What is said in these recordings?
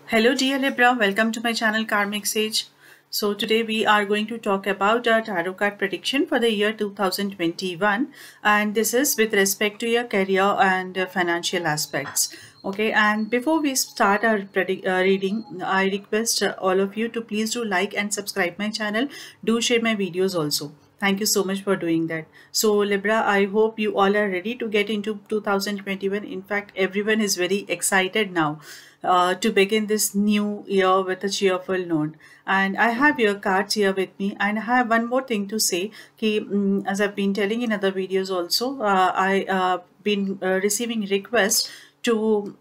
Hello dear Libra, welcome to my channel Karmic Sage. So today we are going to talk about a tarot card prediction for the year 2021, and this is with respect to your career and financial aspects. Okay, and before we start our reading, I request all of you to please do like and subscribe my channel. Do share my videos also. Thank you so much for doing that. So Libra, I hope you all are ready to get into 2021. In fact, everyone is very excited now to begin this new year with a cheerful note. And I have your cards here with me, and I have one more thing to say. As I've been telling in other videos also, I been receiving requests to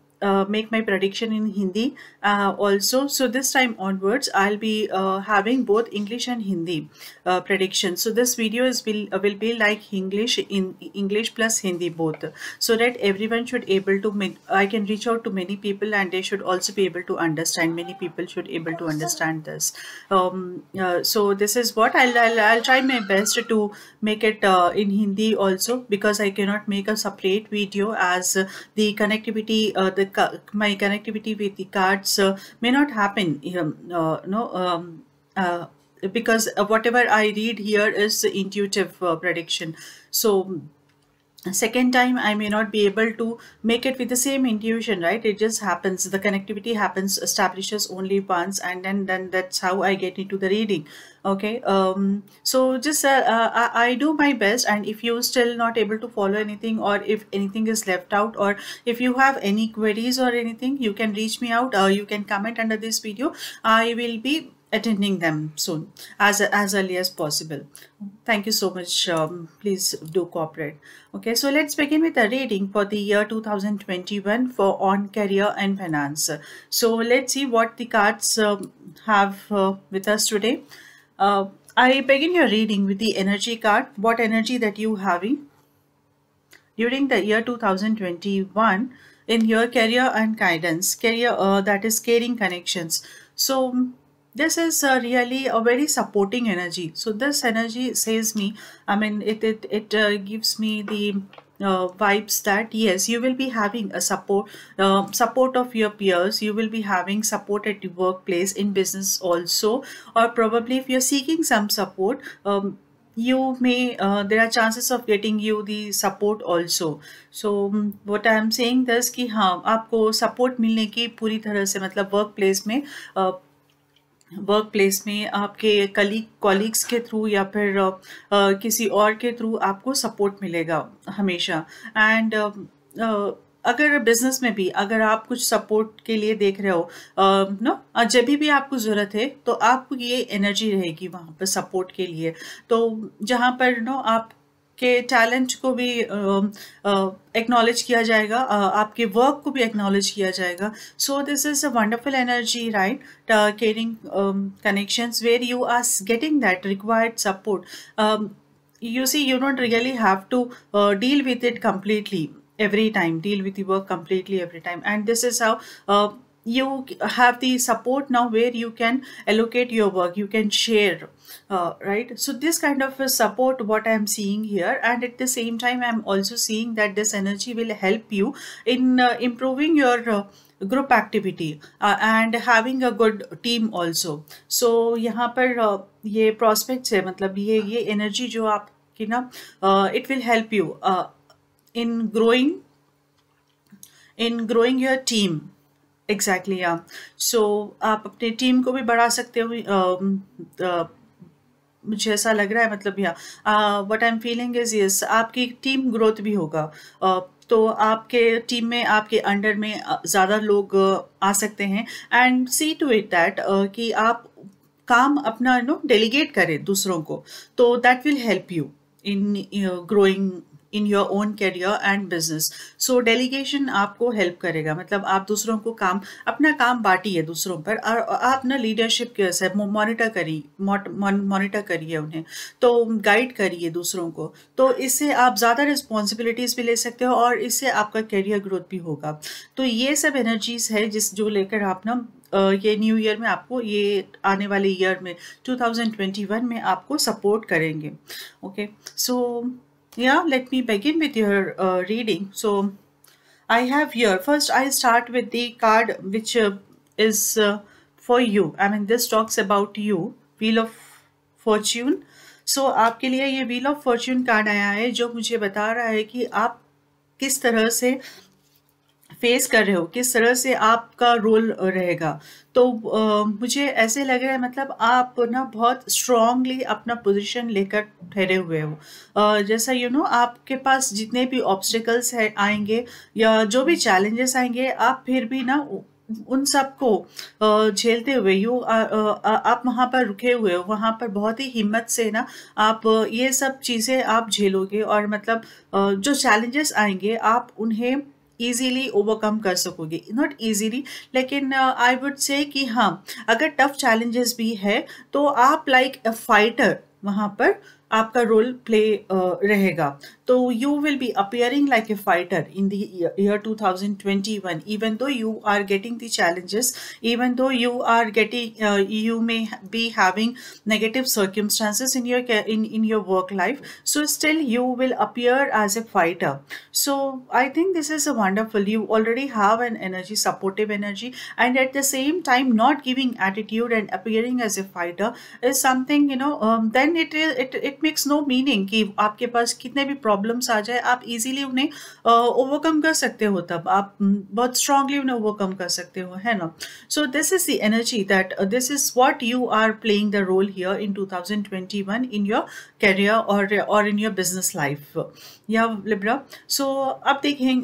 make my prediction in Hindi also. So this time onwards, I'll be having both English and Hindi prediction. So this video will be like English plus Hindi both, so that everyone should able to I can reach out to many people and they should also be able to understand. Many people should able to understand this. So this is what I'll try my best to make it in Hindi also, because I cannot make a separate video as the connectivity my connectivity with the cards may not happen no because whatever I read here is intuitive prediction. So second time I may not be able to make it with the same intuition, right? It just happens, the connectivity happens, establishes only once, and then that's how I get into the reading. Okay, so just I do my best, and if you still not able to follow anything, or if anything is left out, or if you have any queries or anything, you can reach me out. You can comment under this video. I will be attending them soon, as early as possible. Thank you so much. Please do cooperate. Okay, so let's begin with the reading for the year 2021 for on career and finance. So let's see what the cards have with us today. I begin your reading with the energy card. What energy that you having during the year 2021 in your career and guidance, career that is caring connections. So this is really a very supporting energy. So this energy says me, I mean, it gives me the vibes that yes, you will be having a support of your peers. You will be having support at the workplace, in business also, or probably if you're seeking some support, you may there are chances of getting you the support also. So what I am saying this कि हाँ आपको support मिलने की पूरी तरह से, मतलब work place में आपके कलीग्स के थ्रू या फिर किसी और के थ्रू आपको सपोर्ट मिलेगा हमेशा. एंड अगर बिजनेस में भी अगर आप कुछ सपोर्ट के लिए देख रहे हो नो, जब भी आपको ज़रूरत है तो आपको ये एनर्जी रहेगी वहाँ पर सपोर्ट के लिए. तो जहाँ पर नो आप के टैलेंट को भी एक्नॉलेज किया जाएगा, आपके वर्क को भी एक्नॉलेज किया जाएगा. सो this is a wonderful energy, right? Caring connections where you are getting that required support. You see, you don't really have to deal with it completely every time, deal with the work completely every time. And this is how you have the support now, where you can allocate your work, you can share, right? So this kind of support what I am seeing here, and at the same time I am also seeing that this energy will help you in improving your group activity and having a good team also. So यहाँ पर ये prospects है, मतलब ये energy जो आपकी ना it will help you in growing your team. Exactly, yeah. So आप अपने टीम को भी बढ़ा सकते हो. मुझे ऐसा लग रहा है, मतलब या what I am feeling is yes, आपकी टीम ग्रोथ भी होगा. तो आपके टीम में, आपके अंडर में ज़्यादा लोग आ सकते हैं. And see to it that कि आप काम अपना डेलीगेट करें दूसरों को, तो that will help you in growing in your own career and business. So delegation आपको हेल्प करेगा, मतलब आप दूसरों को अपना काम बांटिए दूसरों पर, और आप ना लीडरशिप के से मॉनिटर करिए उन्हें, तो गाइड करिए दूसरों को. तो इससे आप ज़्यादा रिस्पॉन्सिबिलिटीज़ भी ले सकते हो, और इससे आपका करियर ग्रोथ भी होगा. तो ये सब एनर्जीज है जो लेकर आप ना ये न्यू ईयर में आपको, ये आने वाले ईयर में 2021 में आपको सपोर्ट करेंगे. Okay, so yeah, let me begin with your reading. So I have here, first I start with the card which is for you. I mean, this talks about you, Wheel of Fortune. So आपके लिए ये wheel of Fortune card आया है जो मुझे बता रहा है कि आप किस तरह से फेस कर रहे हो, किस तरह से आपका रोल रहेगा। तो मुझे ऐसे लग रहा है मतलब आप ना बहुत स्ट्रांगली अपना पोजीशन लेकर ठहरे हुए हो। जैसा आपके पास जितने भी ऑब्स्टिकल्स है आएंगे या जो भी चैलेंजेस आएंगे, आप फिर भी ना उन सबको झेलते हुए आप वहाँ पर रुके हुए हो, वहाँ पर बहुत ही हिम्मत से ना आप ये सब चीज़ें आप झेलोगे और मतलब जो चैलेंजेस आएंगे आप उन्हें इजीली ओवरकम कर सकोगे। नॉट इजीली, लेकिन आई वुड से कि हाँ, अगर टफ चैलेंजेस भी है तो आप लाइक अ फाइटर वहाँ पर आपका रोल प्ले रहेगा। तो you will be appearing like A fighter in the year 2021, even though you are getting the challenges, even though you are getting you may be having negative circumstances in your work life, so still you will appear as a fighter. So I think this is a wonderful, you already have an energy, supportive energy, and at the same time not giving attitude and appearing as a fighter is something then it makes no meaning कि आपके पास कितने भी problems आ जाए आप easily उन्हें overcome कर सकते हो, तब आप बहुत स्ट्रांगली उन्हें ओवरकम कर सकते हो, है ना। So this is the energy that this is what you are playing the role here in 2021 in your career or in your business life. Yeah, Libra. So अब देखें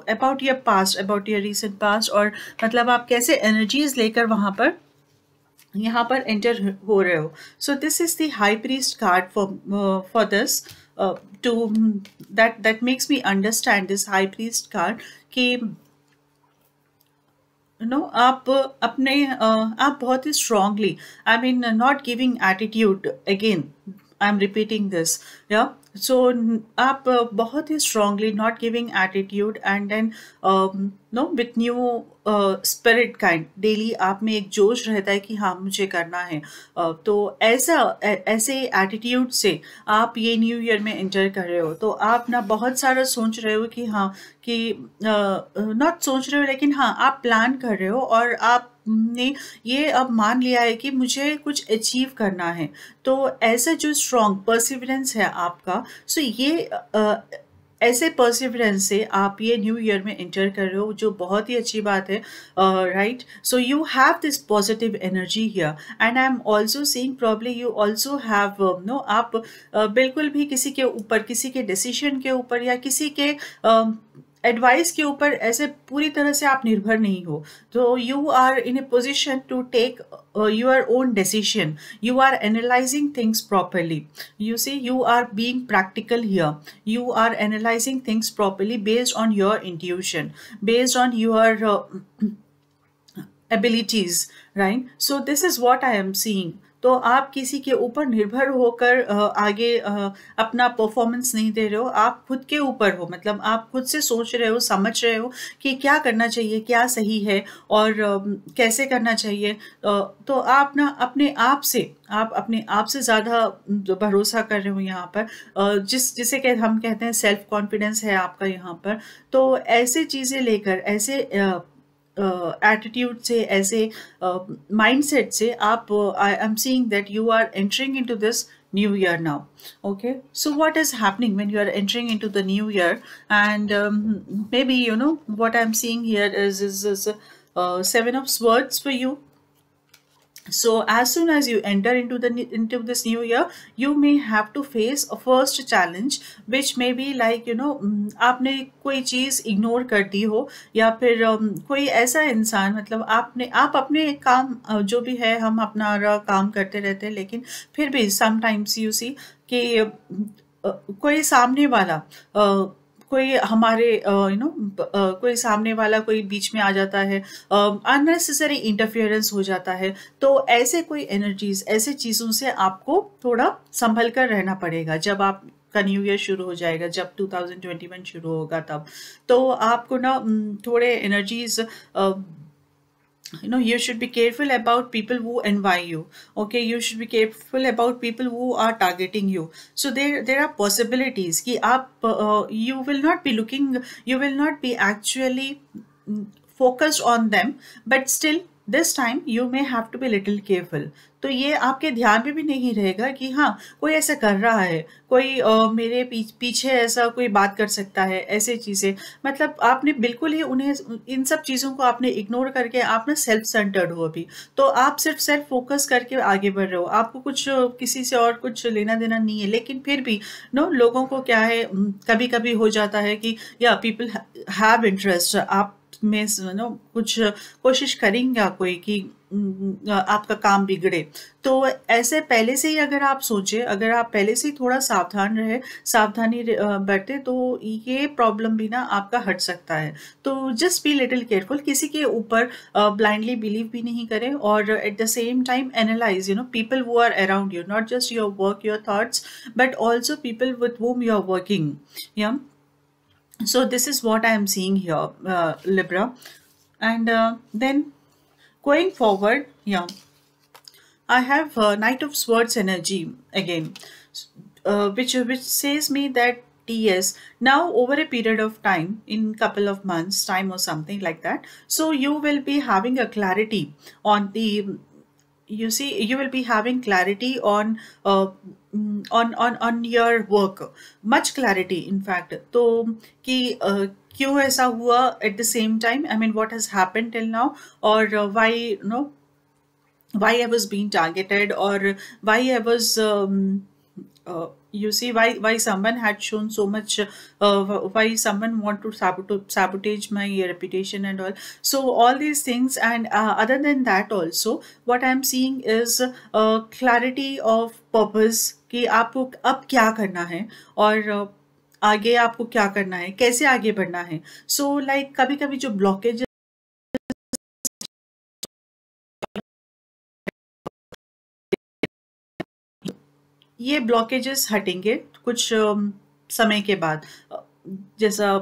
about your past, about your recent past, और मतलब आप कैसे energies लेकर वहाँ पर यहाँ पर एंटर हो रहे हो। So this is the high priest card for this to that makes me understand this high priest card कि आप अपने आप बहुत ही strongly, I mean not giving attitude, again I am repeating this, या सो आप बहुत ही strongly not giving attitude and then no with new spirit kind, daily आप में एक जोश रहता है कि हाँ मुझे करना है। तो ऐसे एटीट्यूड से आप ये न्यू ईयर में एंटर कर रहे हो, तो आप ना बहुत सारा सोच रहे हो कि हाँ कि नॉट सोच रहे हो, लेकिन हाँ आप प्लान कर रहे हो और आपने ये अब मान लिया है कि मुझे कुछ अचीव करना है। तो ऐसा जो स्ट्रॉन्ग परसिवरेंस है आपका, सो ये ऐसे परसिवरेंस से आप ये न्यू ईयर में एंटर कर रहे हो, जो बहुत ही अच्छी बात है, right. So you have this positive energy here and I am also seeing probably you also have आप बिल्कुल भी किसी के ऊपर, किसी के डिसीजन के ऊपर या किसी के एडवाइस के ऊपर ऐसे पूरी तरह से आप निर्भर नहीं हो। तो you are in a position to take your own decision. You are analyzing things properly. You see, you are being practical here. You are analyzing things properly based on your intuition, based on your abilities, right? So this is what I am seeing. तो आप किसी के ऊपर निर्भर होकर आगे अपना performance नहीं दे रहे हो, आप खुद के ऊपर हो, मतलब आप खुद से सोच रहे हो, समझ रहे हो कि क्या करना चाहिए, क्या सही है और कैसे करना चाहिए। तो आप ना अपने आप से ज़्यादा भरोसा कर रहे हो यहाँ पर, जिसे हम कहते हैं सेल्फ कॉन्फिडेंस है आपका यहाँ पर। तो ऐसे चीज़ें लेकर, ऐसे एटीट्यूड से, ऐसे माइंडसेट से आप, I am seeing that you are entering into this new year now. Okay, so what is happening when you are entering into the new year? And maybe what I'm seeing here is Seven of Swords for you. So as soon as you enter into this new year, you may have to face a first challenge, which may be like आपने कोई चीज़ ignore कर दी हो, या फिर कोई ऐसा इंसान, मतलब आप अपने काम जो भी है, हम अपना काम करते रहते हैं, लेकिन फिर भी समटाइम्स यू सी कि कोई सामने वाला कोई हमारे कोई सामने वाला कोई बीच में आ जाता है, अननेसेसरी इंटरफेरेंस हो जाता है। तो ऐसे कोई एनर्जीज, ऐसे चीज़ों से आपको थोड़ा संभल कर रहना पड़ेगा। जब आप का न्यू ईयर शुरू हो जाएगा, जब 2021 शुरू होगा, तब तो आपको ना थोड़े energies, you should be careful about people who envy you. Okay, you should be careful about people who are targeting you. So there are possibilities कि आप you will not be actually focused on them, but still this time you may have to be little careful. तो ये आपके ध्यान में भी नहीं रहेगा कि हाँ कोई ऐसा कर रहा है, कोई मेरे पीछे ऐसा कोई बात कर सकता है, ऐसे चीज़ें, मतलब आपने बिल्कुल ही उन्हें इन सब चीज़ों को आपने इग्नोर करके आप ना सेल्फ सेंटर्ड हो अभी। तो आप सिर्फ सेल्फ फोकस करके आगे बढ़ रहे हो, आपको कुछ किसी से और कुछ लेना देना नहीं है। लेकिन फिर भी नो लोगों को क्या है, कभी कभी हो जाता है कि या पीपल हैव इंटरेस्ट आप में, नो कुछ कोशिश करेंगे कोई कि आपका काम बिगड़े। तो ऐसे पहले से ही अगर आप सोचे, अगर आप पहले से ही थोड़ा सावधान रहे, सावधानी बरते, तो ये प्रॉब्लम भी ना आपका हट सकता है। तो जस्ट बी लिटिल केयरफुल, किसी के ऊपर ब्लाइंडली बिलीव भी नहीं करें, और at the same time analyse people who are around you, not just your work, your thoughts, but also people with whom you are working. Yeah. So this is what I am seeing here, Libra. And then going forward, yeah, I have Knight of Swords energy again, which says me that yes, now over a period of time, in couple of months time or something like that, so you will be having a clarity on the, you see, you will be having clarity on on your work, much clarity in fact, तो कि क्यों ऐसा हुआ, at the same time I mean what has happened till now, or why why I was being targeted, or why I was you see, why someone had shown so much, why someone want to sabotage my reputation and all. So all these things, and other than that also what I'm seeing is clarity of purpose, कि आपको अब क्या करना है, और आगे आपको क्या करना है, कैसे आगे बढ़ना है। सो लाइक कभी कभी जो ब्लॉकेज, ये ब्लॉकेजेस हटेंगे कुछ समय के बाद, जैसा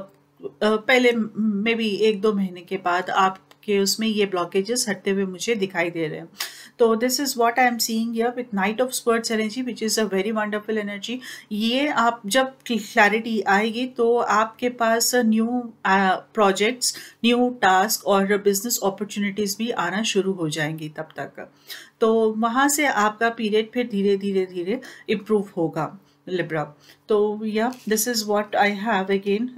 पहले मे बी 1-2 महीने के बाद आपके उसमें ये ब्लॉकेजेस हटते हुए मुझे दिखाई दे रहे हैं। तो this is what I am seeing here with night of swords energy, which is a very wonderful energy. ये आप जब क्लैरिटी आएगी तो आपके पास न्यू प्रोजेक्ट्स, न्यू टास्क और बिजनेस अपॉर्चुनिटीज़ भी आना शुरू हो जाएंगी तब तक। तो वहाँ से आपका पीरियड फिर धीरे धीरे धीरे इम्प्रूव होगा लिब्रा। तो या this is what I have again,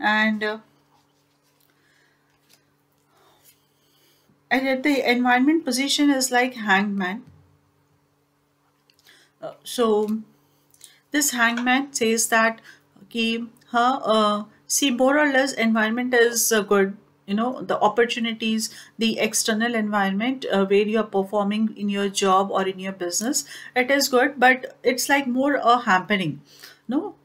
and the environment position is like Hanged Man. So this Hanged Man says that कि हाँ, see, more or less environment is good, the opportunities, the external environment where you are performing in your job or in your business, it is good, but it's like more a hampering.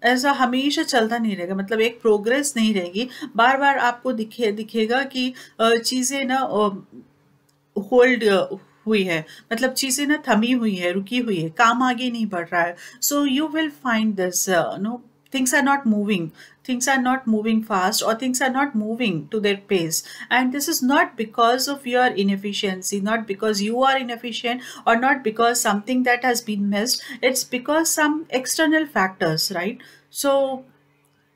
ऐसा हमेशा चलता नहीं रहेगा, मतलब एक progress नहीं रहेगी, बार बार आपको दिखेगा कि चीज़ें ना होल्ड हुई है, मतलब चीज़ें ना थमी हुई है, रुकी हुई है, काम आगे नहीं बढ़ रहा है। So you will find this things are not moving, things are not moving fast, or things are not moving to their pace, and this is not because of your inefficiency, not because you are inefficient, or not because something that has been missed, it's because some external factors, right? So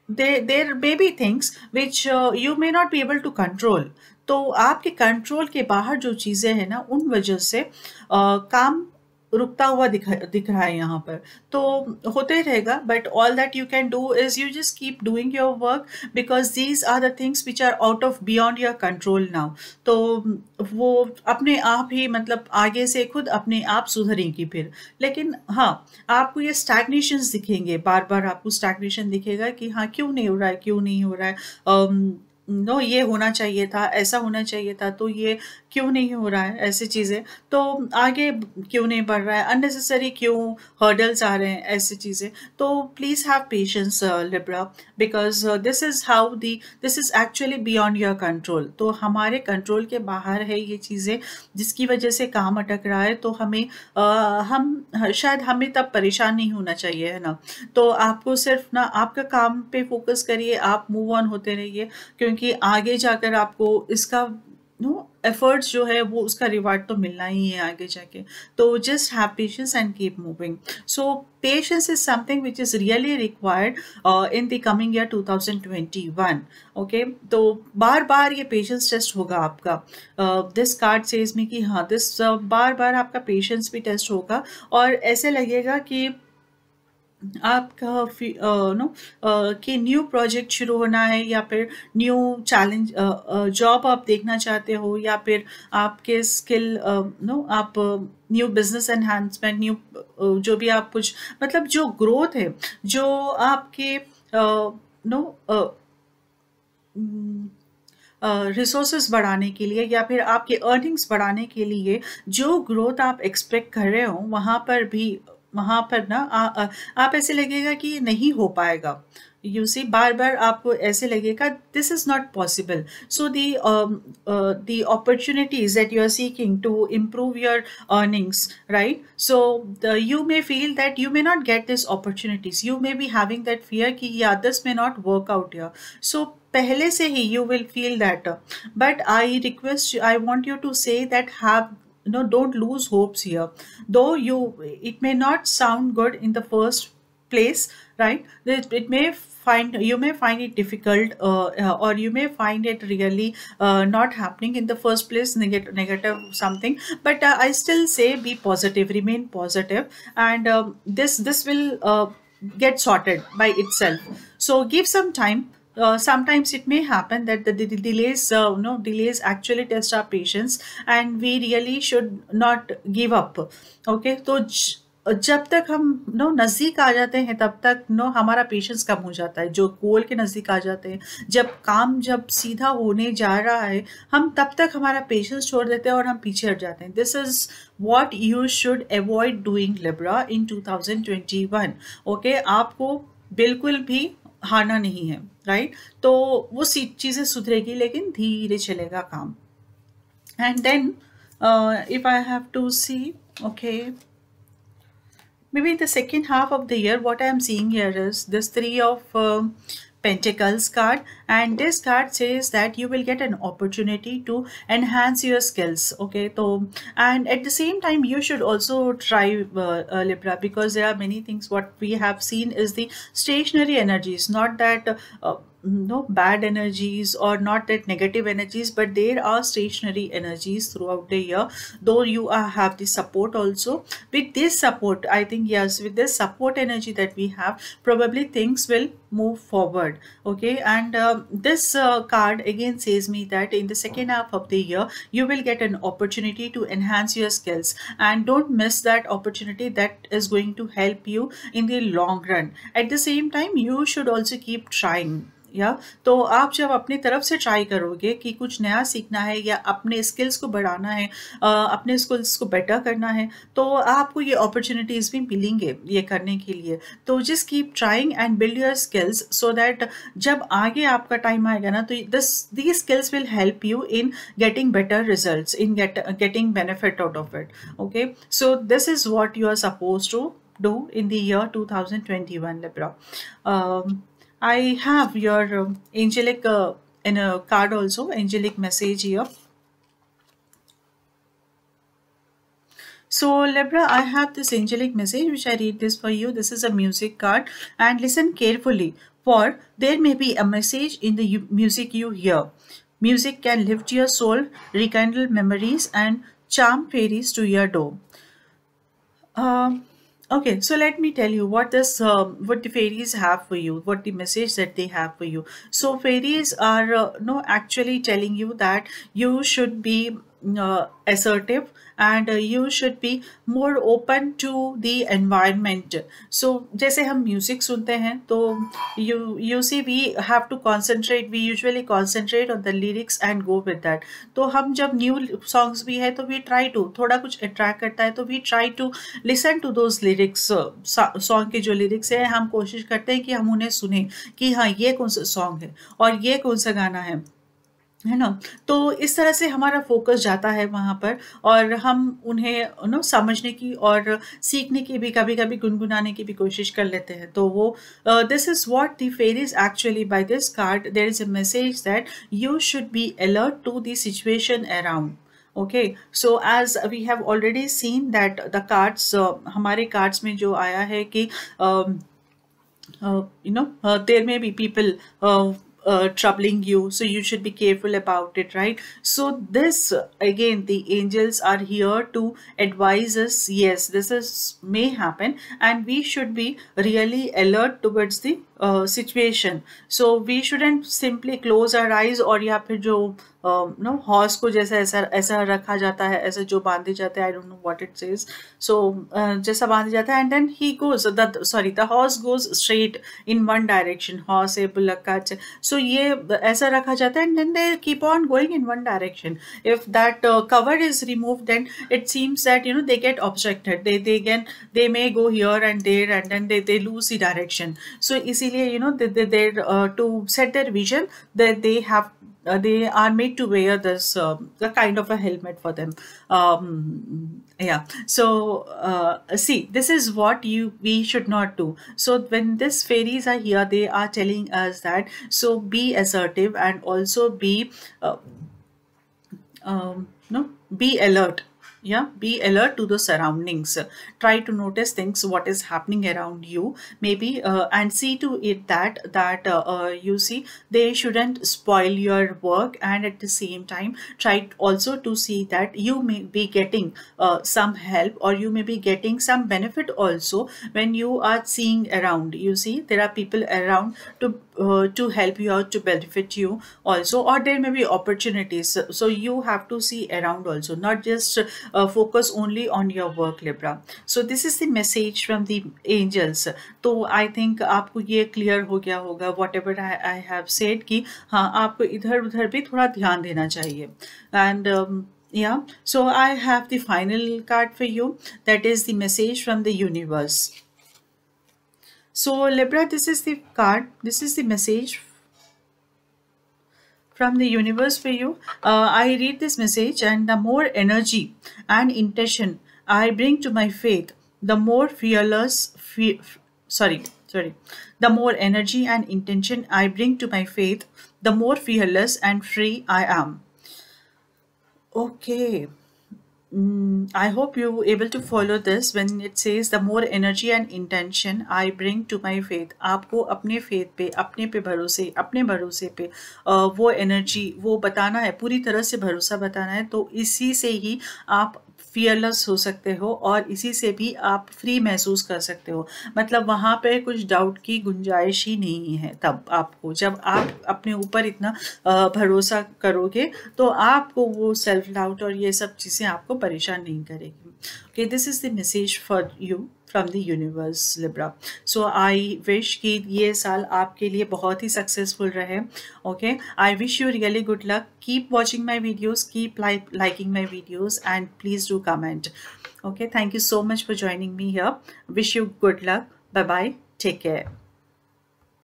there may be things which you may not be able to control. तो आपके control के बाहर जो चीज़ें हैं ना, उन वजह से काम रुकता हुआ दिख रहा है यहाँ पर। तो होते रहेगा, but all that you can do is you just keep doing your work, because these are the things which are out of beyond your control now. तो वो अपने आप ही, मतलब आगे से खुद अपने आप सुधरेंगी फिर। लेकिन हाँ, आपको ये स्टैग्नेशंस दिखेंगे, बार बार आपको स्टैग्नेशन दिखेगा कि हाँ क्यों नहीं हो रहा है, क्यों नहीं हो रहा है, ये होना चाहिए था, ऐसा होना चाहिए था, तो ये क्यों नहीं हो रहा है, ऐसी चीज़ें, तो आगे क्यों नहीं बढ़ रहा है, अननेसेसरी क्यों हर्डल्स आ रहे हैं, ऐसी चीज़ें। तो please have patience Libra, because this is actually beyond your control. तो हमारे कंट्रोल के बाहर है ये चीज़ें, जिसकी वजह से काम अटक रहा है। तो हमें शायद हमें तब परेशान नहीं होना चाहिए, है ना। तो आपको सिर्फ ना आपका काम पे फोकस करिए, आप मूव ऑन होते रहिए, क्योंकि आगे जाकर आपको इसका एफर्ट्स जो है वो उसका रिवार्ड तो मिलना ही है आगे जाके. तो just have patience and keep moving. So patience is something which is really required in the coming year 2021. Okay, तो बार बार ये पेशेंस टेस्ट होगा आपका. दिस कार्ड सेज मी कि हाँ, दिस बार बार आपका पेशेंस भी टेस्ट होगा और ऐसे लगेगा कि आपका कि न्यू प्रोजेक्ट शुरू होना है या फिर न्यू चैलेंज जॉब आप देखना चाहते हो या फिर आपके स्किल आप न्यू बिजनेस एनहांसमेंट, न्यू जो भी आप कुछ मतलब जो ग्रोथ है, जो आपके नो रिसोर्सेज बढ़ाने के लिए या फिर आपके अर्निंग्स बढ़ाने के लिए जो ग्रोथ आप एक्सपेक्ट कर रहे हो वहाँ पर ना आप ऐसे लगेगा कि ये नहीं हो पाएगा. यू सी, बार बार आपको ऐसे लगेगा this is not possible. So the opportunities that you are seeking to improve your earnings, right? So you may feel that you may not get these opportunities. You may be having that fear कि yeah, this may not work out here. So पहले से ही you will feel that. But I want you to say that don't lose hopes here. Though it may not sound good in the first place, right? It may you may find it difficult, or you may find it really not happening in the first place, negative something. But I still say be positive, remain positive, and this will get sorted by itself. So give some time. Sometimes it may happen that the delays actually test our patience, and we really should not give up. Okay, तो जब तक हम नज़दीक आ जाते हैं तब तक हमारा पेशेंस कम हो जाता है. जो गोल के नज़दीक आ जाते हैं, जब सीधा होने जा रहा है, हम तब तक हमारा पेशेंस छोड़ देते हैं और हम पीछे हट जाते हैं. This is what you should avoid doing Libra in 2021. Okay, आपको बिल्कुल भी हारना नहीं है, राइट? तो वो चीज़ें सुधरेगी लेकिन धीरे चलेगा काम. And then if I have to see, okay, maybe the second half of the year, what I am seeing here is this Three of Pentacles card, and this card says that you will get an opportunity to enhance your skills. Okay, so and at the same time you should also try Libra, because there are many things. What we have seen is the stationary energies, not that no bad energies or not that negative energies, but there are stationary energies throughout the year. Though you have the support also, with this support, I think yes, with this support energy that we have, probably things will move forward. Okay, and this card again says me that in the second half of the year you will get an opportunity to enhance your skills, and don't miss that opportunity. That is going to help you in the long run. At the same time you should also keep trying. तो आप जब अपनी तरफ से try करोगे कि कुछ नया सीखना है या अपने स्किल्स को बढ़ाना है, अपने स्किल्स को बेटर करना है, तो आपको ये अपॉर्चुनिटीज़ भी मिलेंगे ये करने के लिए. तो just keep trying and build your skills so that जब आगे आपका टाइम आएगा ना, तो these skills will help you in getting better results, in getting benefit out of it. Okay, so this is what you are supposed to do in the year 2021, Libra. I have your angelic in a card also, angelic message here. So Libra, I have this angelic message which I read this for you. This is a music card, and listen carefully, for there may be a message in the music you hear. Music can lift your soul, rekindle memories, and charm fairies to your door. Okay, so let me tell you what the fairies have for you, what the message that they have for you. So fairies are actually telling you that you should be assertive, and you should be more open to the environment. So जैसे हम music सुनते हैं तो you see we have to concentrate, we usually concentrate on the lyrics and go with that. तो हम जब new songs भी है तो we try to, थोड़ा कुछ अट्रैक्ट करता है तो we try to listen to those lyrics. Song के जो लिरिक्स है हम कोशिश करते हैं कि हम उन्हें सुने कि हाँ ये कौन सा सॉन्ग है और ये कौन सा गाना है. है ना। तो इस तरह से हमारा फोकस जाता है वहाँ पर, और हम उन्हें समझने की और सीखने की भी, कभी कभी गुनगुनाने की भी कोशिश कर लेते हैं। तो वो this is what the fairies actually, by this card there is a message that you should be alert to the situation around. Okay, so as we have already seen that the cards, हमारे cards में जो आया है कि there may be people troubling you, so you should be careful about it, right? So this, again, the angels are here to advise us. Yes, this is may happen, and we should be really alert towards the situation. So we shouldn't simply close our eyes, और या फिर जो no horse को जैसा ऐसा ऐसा रखा जाता है, ऐसा जो बांधे जाते हैं, I don't know what it says, so जैसा बांधे जाता है, and then he goes the horse goes straight in one direction, horse है, बुलक का, सो ये ऐसा रखा जाता है, and then they keep on going in one direction. If that cover is removed, then it seems that they get obstructed, they may go here and there, and then they lose the direction. So इसीलिए they to set their vision, that they have they are made to wear this the kind of a helmet for them. Yeah, so see, this is what we should not do. So when these fairies are here, they are telling us that, so be assertive, and also be no, be alert. Yeah, be alert to the surroundings. Try to notice things, what is happening around you, maybe, and see to it that you see, they shouldn't spoil your work, and at the same time try also to see that you may be getting some help, or you may be getting some benefit also when you are seeing around. You see, there are people around to help you out, to benefit you also, or there may be opportunities. So you have to see around also, not just focus only on your work, Libra. So this is the message from the angels. तो I think आपको ये clear हो गया होगा, whatever I have said, कि हाँ, आपको इधर उधर भी थोड़ा ध्यान देना चाहिए. And yeah, so I have the final card for you, that is the message from the universe. So Libra, this is the card, this is the message from the universe for you. I read this message, and the more energy and intention I bring to my faith, the more the more energy and intention I bring to my faith, the more fearless and free I am. Okay. I hope you were able to follow this when it says the more energy and intention I bring to my faith. आपको अपने faith पे, अपने भरोसे पे वो energy, वो बताना है, पूरी तरह से भरोसा बताना है. तो इसी से ही आप fearless हो सकते हो, और इसी से भी आप फ्री महसूस कर सकते हो. मतलब वहाँ पे कुछ डाउट की गुंजाइश ही नहीं है. तब आपको, जब आप अपने ऊपर इतना भरोसा करोगे, तो आपको वो सेल्फ डाउट और ये सब चीज़ें आपको परेशान नहीं करेगी. Okay, this is the message for you from the universe, Libra. So I wish कि ये साल आपके लिए बहुत ही successful रहे. Okay, I wish you really good luck. Keep watching my videos, keep liking my videos, and please do comment. Okay, thank you so much for joining me here. Wish you good luck. Bye bye. Take care.